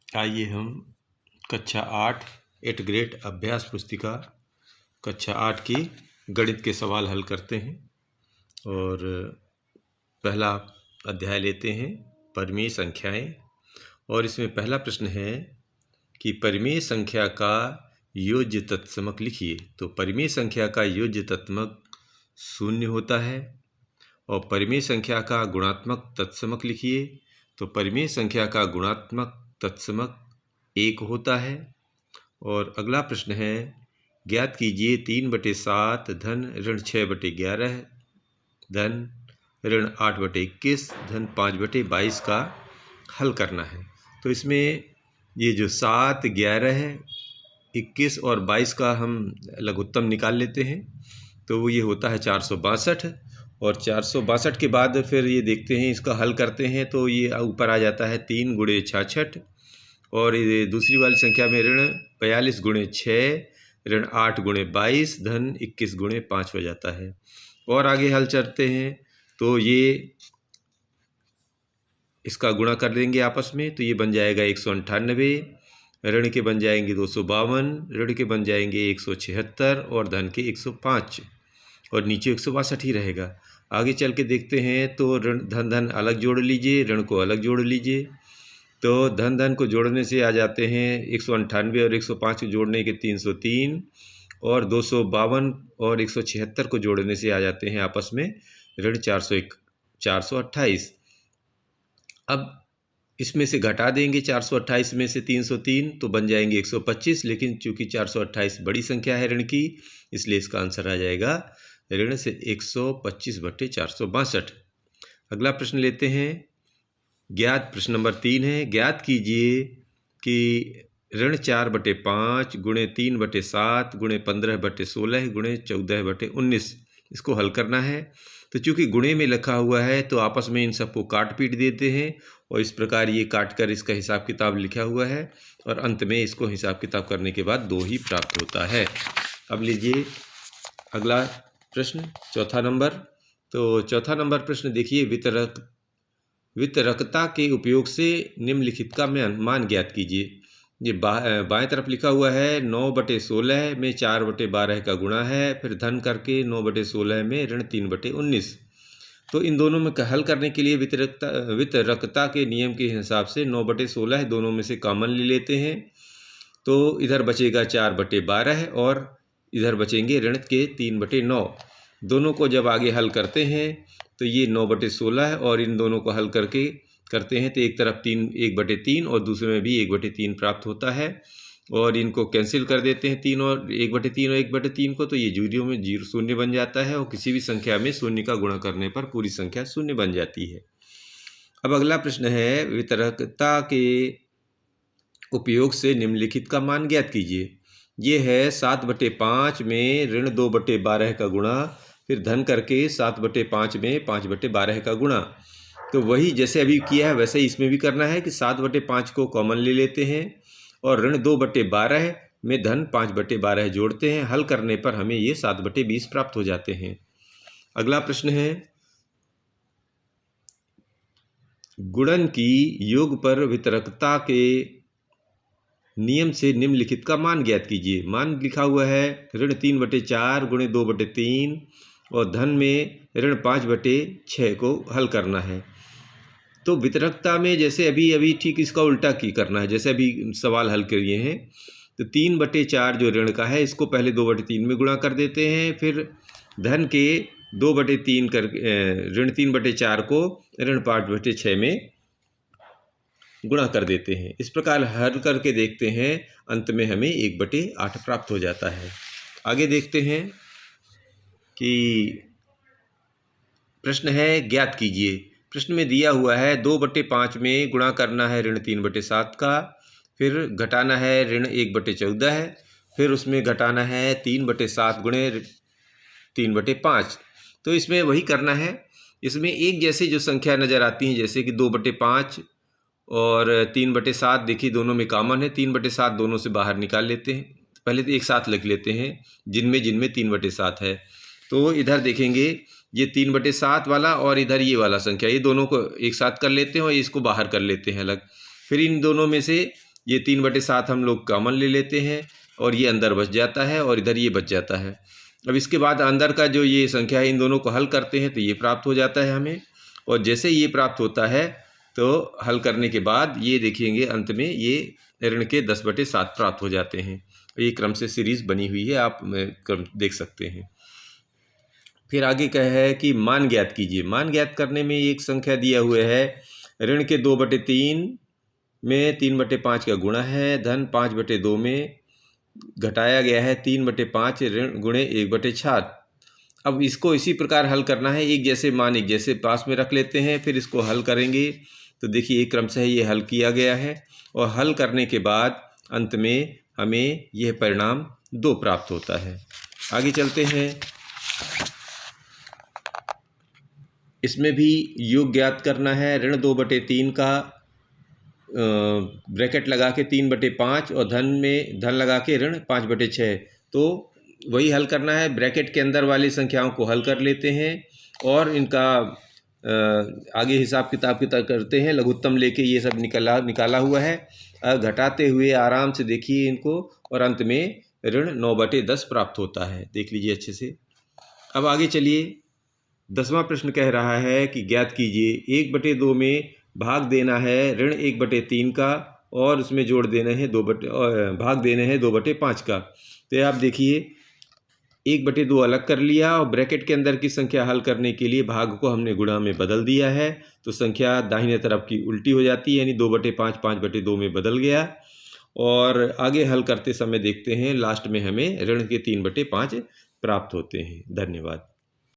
आइए हम कक्षा 8 8 ग्रेड अभ्यास पुस्तिका कक्षा 8 की गणित के सवाल हल करते हैं। और पहला अध्याय लेते हैं परिमेय संख्याएं। और इसमें पहला प्रश्न है कि परिमेय संख्या का योज्य तत्समक लिखिए। तो परिमेय संख्या का योज्य तत्समक 0 होता है। और परिमेय संख्या का गुणात्मक तत्समक लिखिए। तो परिमेय संख्या का गुणात्मक तत्समक 1 होता है। और अगला प्रश्न है, ज्ञात कीजिए 3/7 धन ऋण 6/11 धन ऋण 8/21 धन 5/22 का हल करना है। तो इसमें ये जो 7, 11, 21 और 22 का हम लघुत्तम निकाल लेते हैं। तो वो ये होता है 462। और 462 के बाद फिर ये देखते हैं, इसका हल करते हैं तो ये ऊपर आ जाता है 3 × 66। और ये दूसरी वाली संख्या में ऋण 42 × 6 ऋण 8 × 22 धन 21 × 5 हो जाता है। और आगे हल चलते हैं तो ये इसका गुणा कर देंगे आपस में, तो ये बन जाएगा 198, ऋण के बन जाएंगे 252, ऋण के बन जाएंगे 176 और धन के 105 और नीचे 162 ही रहेगा। आगे चल के देखते हैं तो ऋण धन धन अलग जोड़ लीजिए, ऋण को अलग जोड़ लीजिए। तो धन धन को जोड़ने से आ जाते हैं 198 और 105 को जोड़ने के 303 और 252 और 176 को जोड़ने से आ जाते हैं आपस में ऋण 428। अब इसमें से घटा देंगे 428 में से 303 तो बन जाएंगे 125, लेकिन चूंकि 428 बड़ी संख्या है ऋण की, इसलिए इसका आंसर आ जाएगा ऋण से 125/462। अगला प्रश्न लेते हैं। प्रश्न नंबर 3 है, ज्ञात कीजिए कि ऋण 4/5 गुणे 3/7 गुणे 15/16 गुणे 14/19 इसको हल करना है। तो चूंकि गुणे में लिखा हुआ है तो आपस में इन सबको काट पीट देते हैं और इस प्रकार ये काट कर इसका हिसाब किताब लिखा हुआ है और अंत में इसको हिसाब किताब करने के बाद 2 ही प्राप्त होता है। अब लीजिए अगला प्रश्न, चौथा नंबर। तो चौथा नंबर प्रश्न देखिए, वितरकता के उपयोग से निम्नलिखित का मान ज्ञात कीजिए। ये बाएं तरफ लिखा हुआ है 9/16 में 4/12 का गुणा है, फिर धन करके 9/16 में ऋण 3/19। तो इन दोनों में हल करने के लिए वितरकता के नियम के हिसाब से 9/16 दोनों में से कॉमन ले लेते हैं। तो इधर बचेगा 4/12 और इधर बचेंगे ऋण के 3/9। दोनों को जब आगे हल करते हैं तो ये 9/16 और इन दोनों को हल करते हैं तो एक तरफ 1/3 और दूसरे में भी 1/3 प्राप्त होता है। और इनको कैंसिल कर देते हैं 3 और 1/3 और 1/3 को, तो ये जीरो में 0 बन जाता है और किसी भी संख्या में 0 का गुणा करने पर पूरी संख्या 0 बन जाती है। अब अगला प्रश्न है, वितरकता के उपयोग से निम्नलिखित का मान ज्ञात कीजिए। ये है 7/5 में ऋण 2/12 का गुणा, फिर धन करके 7/5 में 5/12 का गुणा। तो वही जैसे अभी किया है वैसे ही इसमें भी करना है कि 7/5 को कॉमन ले लेते हैं और ऋण 2/12 में धन 5/12 जोड़ते हैं। हल करने पर हमें ये 7/20 प्राप्त हो जाते हैं। अगला प्रश्न है, गुणन की योग पर वितरकता के नियम से निम्नलिखित का मान ज्ञात कीजिए। मान लिखा हुआ है ऋण 3/4 गुणे 2/3 और धन में ऋण 5/6 को हल करना है। तो वितरकता में जैसे अभी ठीक इसका उल्टा करना है, जैसे अभी सवाल हल किए हैं। तो 3/4 जो ऋण का है इसको पहले 2/3 में गुणा कर देते हैं, फिर धन के 2/3 कर ऋण 3/4 को ऋण 5/6 में गुणा कर देते हैं। इस प्रकार हल करके देखते हैं, अंत में हमें 1/8 प्राप्त हो जाता है। आगे देखते हैं कि प्रश्न है, ज्ञात कीजिए। प्रश्न में दिया हुआ है 2/5 में गुणा करना है ऋण 3/7 का, फिर घटाना है ऋण 1/14, फिर उसमें घटाना है 3/7 गुणे 3/5। तो इसमें वही करना है। इसमें एक जैसे जो संख्या नज़र आती हैं, जैसे कि 2/5 और 3/7, देखिए दोनों में कॉमन है। 3/7 दोनों से बाहर निकाल लेते हैं, पहले तो एक साथ लिख लेते हैं जिनमें 3/7 है। तो इधर देखेंगे ये 3/7 वाला और इधर ये वाला संख्या, ये दोनों को एक साथ कर लेते हैं और इसको बाहर कर लेते हैं अलग। फिर इन दोनों में से ये 3/7 हम लोग कॉमन ले लेते हैं और ये अंदर बच जाता है और इधर ये बच जाता है। अब इसके बाद अंदर का जो ये संख्या है इन दोनों को हल करते हैं तो ये प्राप्त हो जाता है हमें। और जैसे ये प्राप्त होता है तो हल करने के बाद ये देखेंगे अंत में ये ऋण के 10/7 प्राप्त हो जाते हैं। ये क्रम से सीरीज़ बनी हुई है, आप क्रम देख सकते हैं। फिर आगे कहा है कि मान ज्ञात कीजिए। मान ज्ञात करने में एक संख्या दिया हुआ है, ऋण के 2/3 में 3/5 का गुणा है, धन 5/2 में घटाया गया है 3/5 ऋण गुणे 1/4। अब इसको इसी प्रकार हल करना है, एक जैसे मान एक जैसे पास में रख लेते हैं, फिर इसको हल करेंगे तो देखिए एक क्रम से ये हल किया गया है और हल करने के बाद अंत में हमें यह परिणाम 2 प्राप्त होता है। आगे चलते हैं। इसमें भी योग ज्ञात करना है। ऋण 2/3 का ब्रैकेट लगा के 3/5 और धन में धन लगा के ऋण 5/6। तो वही हल करना है, ब्रैकेट के अंदर वाली संख्याओं को हल कर लेते हैं और इनका आगे हिसाब किताब करते हैं। लघुत्तम लेके ये सब निकाला हुआ है। घटाते हुए आराम से देखिए इनको और अंत में ऋण 9/10 प्राप्त होता है। देख लीजिए अच्छे से। अब आगे चलिए, 10वां प्रश्न कह रहा है कि ज्ञात कीजिए 1/2 में भाग देना है ऋण 1/3 का और उसमें जोड़ देना है भाग देने हैं 2/5 का। तो आप देखिए 1/2 अलग कर लिया और ब्रैकेट के अंदर की संख्या हल करने के लिए भाग को हमने गुणा में बदल दिया है, तो संख्या दाहिने तरफ की उल्टी हो जाती है, यानी 2/5 5/2 में बदल गया। और आगे हल करते समय देखते हैं लास्ट में हमें ऋण के 3/5 प्राप्त होते हैं। धन्यवाद।